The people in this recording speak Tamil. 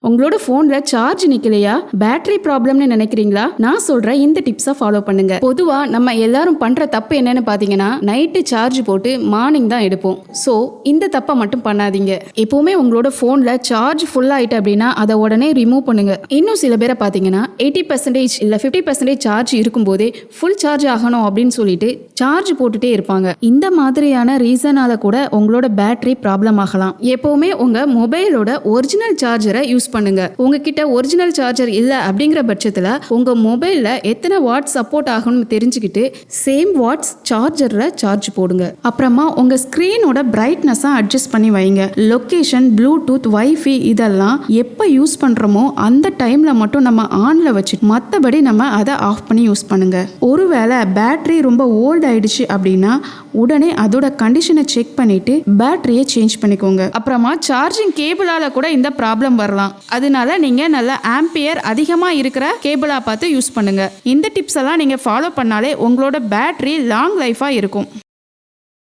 உங்களோட போன்ல சார்ஜ் நிக்கலையா, பேட்டரி ப்ராப்ளம்னு நினைக்கிறீங்களா? நான் சொல்ற இந்த டிப்ஸை ஃபாலோ பண்ணுங்க. பொதுவா நம்ம எல்லாரும் பண்ற தப்பு என்னன்னு பாத்தீங்கன்னா, நைட்டு சார்ஜ் போட்டு மார்னிங் தான் எடுப்போம். சோ இந்த தப்பை மட்டும் பண்ணாதீங்க. எப்பவுமே உங்களோட போன்ல சார்ஜ் ஃபுல் ஆயிட்டு அப்படின்னா அதை உடனே ரிமூவ் பண்ணுங்க. இன்னும் சில பேரை பாத்தீங்கன்னா 80% இல்ல 50% சார்ஜ் இருக்கும்போதே ஃபுல் சார்ஜ் ஆகணும் அப்படின்னு சொல்லிட்டு சார்ஜ் போட்டுட்டே இருப்பாங்க. இந்த மாதிரியான ரீசனால கூட உங்களோட பேட்டரி ப்ராப்ளம் ஆகலாம். எப்பவுமே உங்க மொபைலோட ஒரிஜினல் சார்ஜரை யூஸ் பண்ணுங்க. உங்ககிட்ட ஒரிஜினல் சார்ஜர் இல்ல அப்படிங்கிற பட்சத்துல உங்க மொபைல்ல எத்தனை வாட்ஸ் சப்போர்ட் ஆகும்னு தெரிஞ்சுக்கிட்டு சேம் வாட்ஸ் சார்ஜர்ல சார்ஜ் போடுங்க. அப்புறமா உங்க ஸ்கிரீனோட பிரைட்னஸை அட்ஜஸ்ட் பண்ணி வைங்க. லொகேஷன், ப்ளூடூத், வைஃபை இதெல்லாம் எப்போ யூஸ் பண்றோமோ அந்த டைம்ல மட்டும் நம்ம ஆன்ல வச்சு மற்றபடி நம்ம அதை ஆஃப் பண்ணி யூஸ் பண்ணுங்க. ஒருவேளை பேட்டரி ரொம்ப ஓல்ட் ஆயிடுச்சு அப்படின்னா உடனே அதோட கண்டிஷனை செக் பண்ணிட்டு பேட்டரியை சேஞ்ச் பண்ணிக்கோங்க. அப்புறமா சார்ஜிங் கேபிளால கூட இந்த ப்ராப்ளம் வரலாம். அதனால நீங்க நல்ல ஆம்பியர் அதிகமா இருக்கிற கேபிளா பார்த்து யூஸ் பண்ணுங்க. இந்த டிப்ஸ் எல்லாம் நீங்க ஃபாலோ பண்ணாலே உங்களோட பேட்டரி லாங் லைஃபா இருக்கும்.